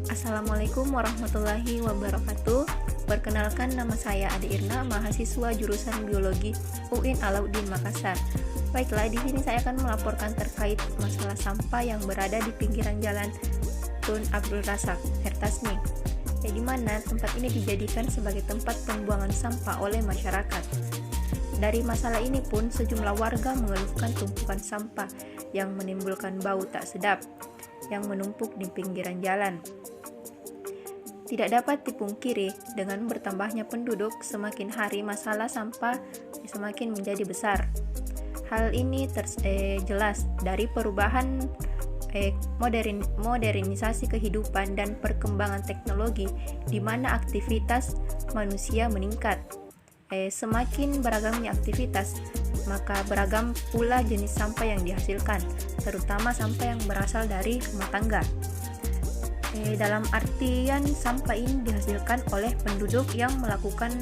Assalamualaikum warahmatullahi wabarakatuh. Perkenalkan, nama saya Ade Irna, mahasiswa jurusan Biologi UIN Alauddin Makassar. Baiklah, di sini saya akan melaporkan terkait masalah sampah yang berada di pinggiran jalan Tun Abdul Razak, Hertasni, di mana tempat ini dijadikan sebagai tempat pembuangan sampah oleh masyarakat. Dari masalah ini pun sejumlah warga mengeluhkan tumpukan sampah yang menimbulkan bau tak sedap yang menumpuk di pinggiran jalan. Tidak dapat dipungkiri, dengan bertambahnya penduduk, semakin hari masalah sampah semakin menjadi besar. Hal ini jelas dari perubahan modernisasi kehidupan dan perkembangan teknologi, di mana aktivitas manusia meningkat. Semakin beragamnya aktivitas, maka beragam pula jenis sampah yang dihasilkan, terutama sampah yang berasal dari rumah tangga. Dalam artian sampah ini dihasilkan oleh penduduk yang melakukan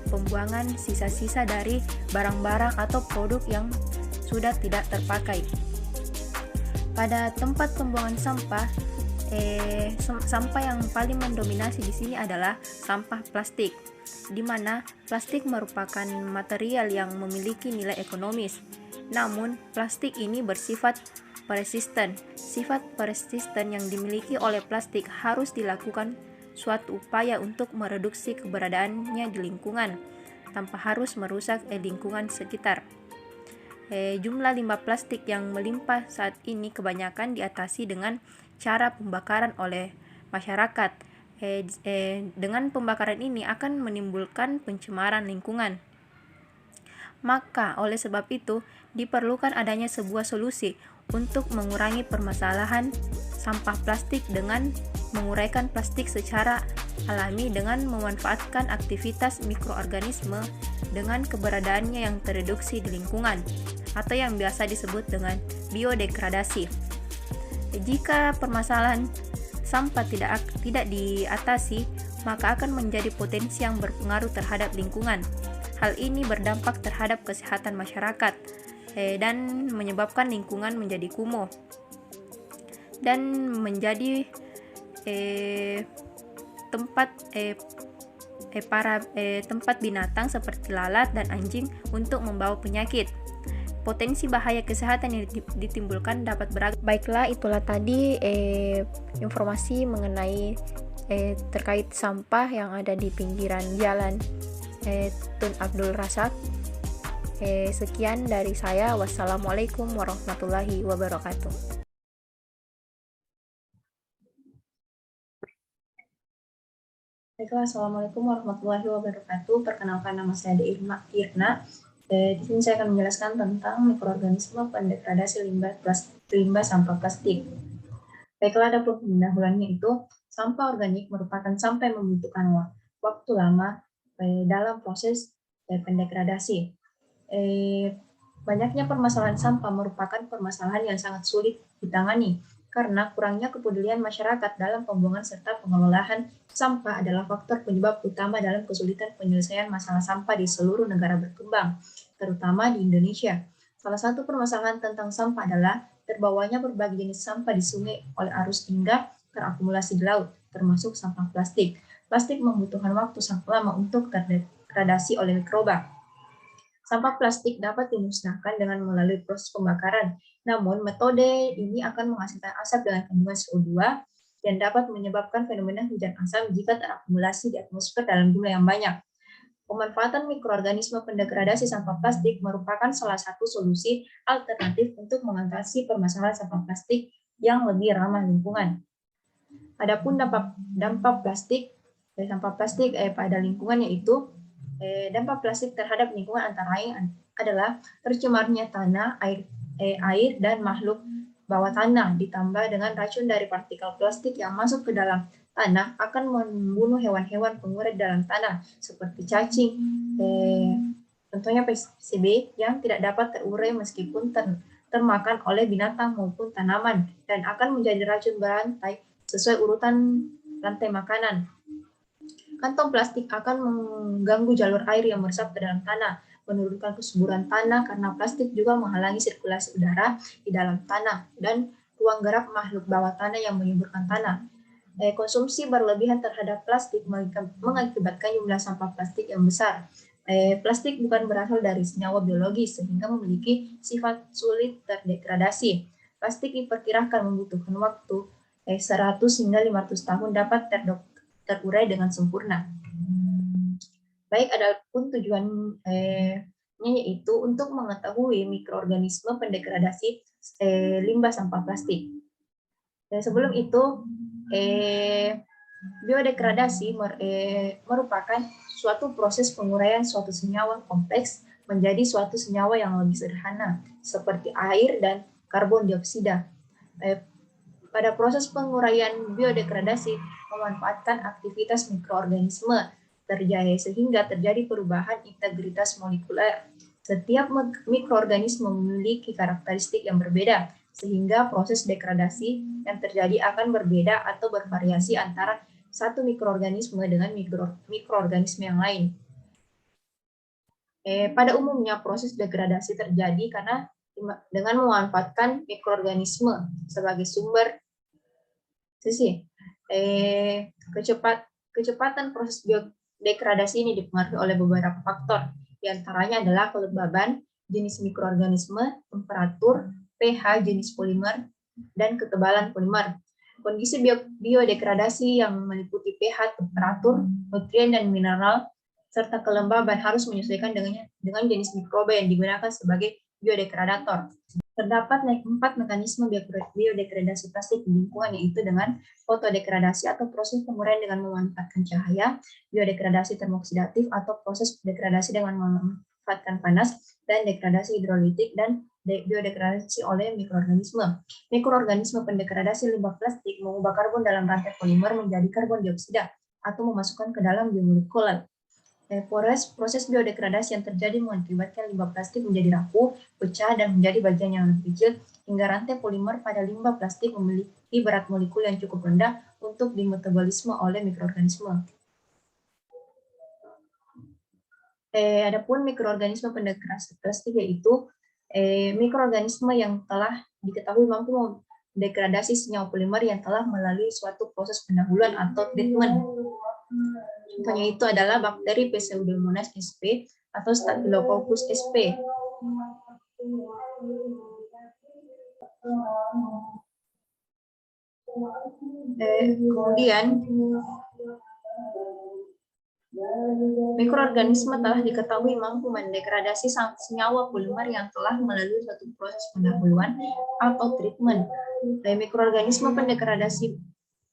pembuangan sisa-sisa dari barang-barang atau produk yang sudah tidak terpakai. Pada tempat pembuangan sampah, sampah yang paling mendominasi di sini adalah sampah plastik, di mana plastik merupakan material yang memiliki nilai ekonomis. Namun, plastik ini bersifat persisten. Sifat persisten yang dimiliki oleh plastik harus dilakukan suatu upaya untuk mereduksi keberadaannya di lingkungan, tanpa harus merusak lingkungan sekitar. Jumlah limbah plastik yang melimpah saat ini kebanyakan diatasi dengan cara pembakaran oleh masyarakat. Dengan pembakaran ini akan menimbulkan pencemaran lingkungan. Maka oleh sebab itu diperlukan adanya sebuah solusi untuk mengurangi permasalahan sampah plastik dengan menguraikan plastik secara alami dengan memanfaatkan aktivitas mikroorganisme dengan keberadaannya yang tereduksi di lingkungan atau yang biasa disebut dengan biodegradasi. Jika permasalahan sampah tidak diatasi, maka akan menjadi potensi yang berpengaruh terhadap lingkungan. Hal ini berdampak terhadap kesehatan masyarakat dan menyebabkan lingkungan menjadi kumuh dan menjadi tempat binatang seperti lalat dan anjing untuk membawa penyakit. Potensi bahaya kesehatan yang ditimbulkan dapat beragam. Baiklah, itulah tadi informasi mengenai terkait sampah yang ada di pinggiran jalan Tun Abdul Razak. Sekian dari saya. Wassalamualaikum warahmatullahi wabarakatuh. Baiklah, Assalamualaikum warahmatullahi wabarakatuh. Perkenalkan, nama saya Irna. Di sini saya akan menjelaskan tentang mikroorganisme pendegradasi limbah sampah plastik. Baiklah, ada pendahuluannya itu, sampah organik merupakan sampah yang membutuhkan waktu lama dalam proses pendegradasi. Banyaknya permasalahan sampah merupakan permasalahan yang sangat sulit ditangani karena kurangnya kepedulian masyarakat dalam pembuangan serta pengelolaan sampah adalah faktor penyebab utama dalam kesulitan penyelesaian masalah sampah di seluruh negara berkembang, terutama di Indonesia. Salah satu permasalahan tentang sampah adalah terbawanya berbagai jenis sampah di sungai oleh arus hingga terakumulasi di laut, termasuk sampah plastik. Plastik membutuhkan waktu sangat lama untuk terdegradasi oleh mikroba. Sampah plastik dapat dimusnahkan dengan melalui proses pembakaran. Namun, metode ini akan menghasilkan asap dengan kandungan CO2 dan dapat menyebabkan fenomena hujan asam jika terakumulasi di atmosfer dalam jumlah yang banyak. Pemanfaatan mikroorganisme pendegradasi sampah plastik merupakan salah satu solusi alternatif untuk mengatasi permasalahan sampah plastik yang lebih ramah lingkungan. Adapun dampak sampah plastik pada lingkungan yaitu dampak plastik terhadap lingkungan antara lain adalah tercemarnya tanah, air dan makhluk bawah tanah, ditambah dengan racun dari partikel plastik yang masuk ke dalam tanah akan membunuh hewan-hewan pengurat dalam tanah seperti cacing, tentunya PCB yang tidak dapat terurai meskipun termakan oleh binatang maupun tanaman dan akan menjadi racun berantai sesuai urutan rantai makanan. Kantong plastik akan mengganggu jalur air yang meresap ke dalam tanah, menurunkan kesuburan tanah karena plastik juga menghalangi sirkulasi udara di dalam tanah dan ruang gerak makhluk bawah tanah yang menyuburkan tanah. Konsumsi berlebihan terhadap plastik mengakibatkan jumlah sampah plastik yang besar. Plastik bukan berasal dari senyawa biologis sehingga memiliki sifat sulit terdegradasi. Plastik diperkirakan membutuhkan waktu 100 hingga 500 tahun dapat terurai dengan sempurna. Baik, adapun tujuannya yaitu untuk mengetahui mikroorganisme pendegradasi limbah sampah plastik. Sebelum itu, biodegradasi merupakan suatu proses penguraian suatu senyawa kompleks menjadi suatu senyawa yang lebih sederhana, seperti air dan karbon dioksida. Pada proses penguraian biodegradasi memanfaatkan aktivitas mikroorganisme sehingga terjadi perubahan integritas molekuler. Setiap mikroorganisme memiliki karakteristik yang berbeda, sehingga proses degradasi yang terjadi akan berbeda atau bervariasi antara satu mikroorganisme dengan mikroorganisme yang lain. Pada umumnya proses degradasi terjadi karena dengan memanfaatkan mikroorganisme sebagai sumber sisi. Kecepatan proses biodegradasi ini dipengaruhi oleh beberapa faktor. Di antaranya adalah kelembaban, jenis mikroorganisme, temperatur, pH jenis polimer, dan ketebalan polimer. Kondisi biodegradasi yang meliputi pH, temperatur, nutrien, dan mineral, serta kelembaban harus menyesuaikan dengan jenis mikroba yang digunakan sebagai biodegradator. Terdapat 4 mekanisme biodegradasi plastik di lingkungan, yaitu dengan fotodegradasi atau proses penguraian dengan memanfaatkan cahaya, biodegradasi termoksidatif atau proses degradasi dengan memanfaatkan panas, dan degradasi hidrolitik dan biodegradasi oleh mikroorganisme. Mikroorganisme pendegradasi limbah plastik mengubah karbon dalam rantai polimer menjadi karbon dioksida atau memasukkan ke dalam biomolekular. Proses biodegradasi yang terjadi mengakibatkan limbah plastik menjadi rapuh, pecah, dan menjadi bagian yang lebih kecil, hingga rantai polimer pada limbah plastik memiliki berat molekul yang cukup rendah untuk dimetabolisme oleh mikroorganisme. Adapun mikroorganisme pendegradasi plastik yaitu mikroorganisme yang telah diketahui mampu mendegradasi senyawa polimer yang telah melalui suatu proses pendahuluan atau treatment. Contohnya itu adalah bakteri Pseudomonas sp atau Staphylococcus sp. Kemudian mikroorganisme telah diketahui mampu mendegradasi senyawa polimer yang telah melalui suatu proses pendahuluan atau treatment. Mikroorganisme pendegradasi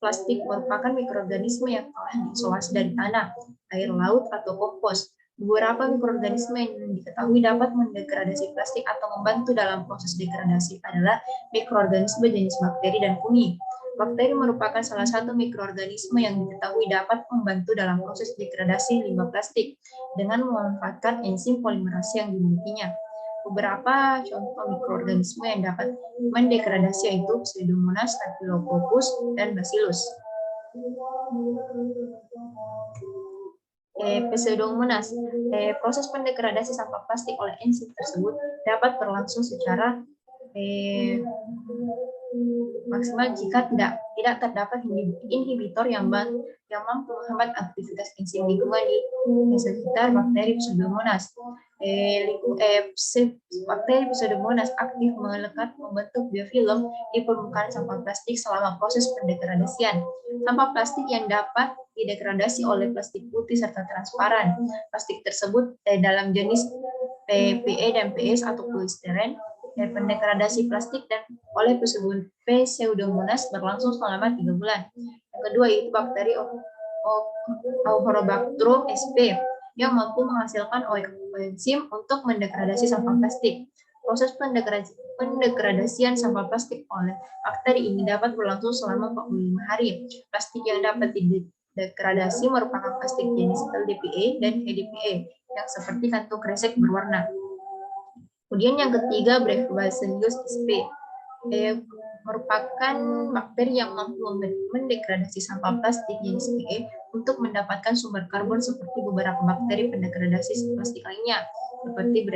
plastik merupakan mikroorganisme yang telah diisolasi dari tanah, air laut, atau kompos. Beberapa mikroorganisme yang diketahui dapat mendegradasi plastik atau membantu dalam proses degradasi adalah mikroorganisme jenis bakteri dan fungi. Bakteri merupakan salah satu mikroorganisme yang diketahui dapat membantu dalam proses degradasi limbah plastik dengan memanfaatkan enzim polimerase yang dimilikinya. Beberapa contoh mikroorganisme yang dapat mendegradasi yaitu Pseudomonas, Staphylococcus, dan Bacillus. Pseudomonas. Proses pendegradasi sampah plastik oleh enzim tersebut dapat berlangsung secara maksimal jika tidak terdapat inhibitor yang mampu menghambat aktivitas enzim lingkungan di sekitar bakteri Pseudomonas. Bakteri Pseudomonas aktif melekat membentuk biofilm di permukaan sampah plastik selama proses pendegradasian. Sampah plastik yang dapat didegradasi oleh plastik putih serta transparan. Plastik tersebut dalam jenis PE dan PS atau polistiren. Pendegradasi plastik dan oleh Pseudomonas berlangsung selama 3 bulan. Yang kedua yaitu bakteri Auforobacterium sp yang mampu menghasilkan enzim untuk mendegradasi sampah plastik. Proses pendegradasian sampah plastik oleh bakteri ini dapat berlangsung selama 45 hari. Plastik yang dapat didegradasi merupakan plastik jenis LDPE dan HDPE yang seperti kantung kresek berwarna. Kemudian yang ketiga, Brevibacillus sp. Merupakan bakteri yang mampu mendegradasi sampah plastik jenis PE untuk mendapatkan sumber karbon seperti beberapa bakteri pendegradasi plastik lainnya, seperti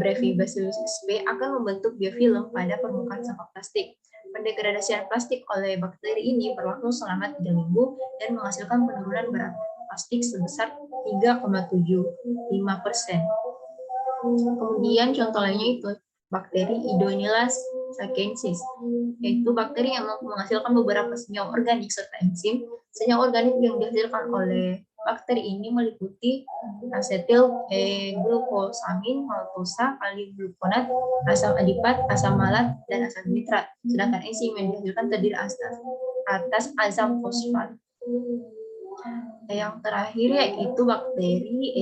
Brevibacillus sp akan membentuk biofilm pada permukaan sampah plastik. Pendegradasian plastik oleh bakteri ini berlangsung selama 3 minggu dan menghasilkan penurunan berat plastik sebesar 3,75%. Kemudian contoh lainnya itu bakteri Idonelas sakensis, yaitu bakteri yang mampu menghasilkan beberapa senyawa organik serta enzim. Senyawa organik yang dihasilkan oleh bakteri ini meliputi asetil glukosamin, maltosa, kaliglukonat, asam adipat, asam malat, dan asam nitrat. Sedangkan enzim yang dihasilkan terdiri atas asam fosfat. Yang terakhir yaitu bakteri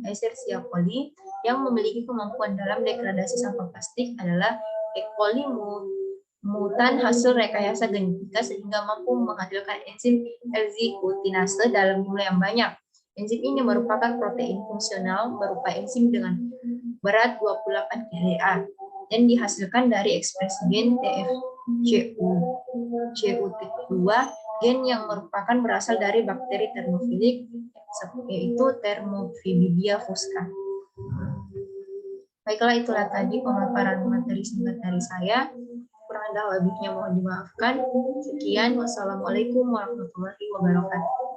Escherichia coli yang memiliki kemampuan dalam degradasi sampah plastik adalah E. coli mutan hasil rekayasa genetika sehingga mampu menghasilkan enzim L-glutinase dalam jumlah yang banyak. Enzim ini merupakan protein fungsional berupa enzim dengan berat 28 kDa dan dihasilkan dari ekspresi gen TFCU2, gen yang merupakan berasal dari bakteri termofilik, yaitu Thermophilidia fusca. Baiklah, itulah tadi pemaparan materi singkat dari saya. Kurang dan lebihnya mohon dimaafkan. Sekian, wassalamualaikum warahmatullahi wabarakatuh.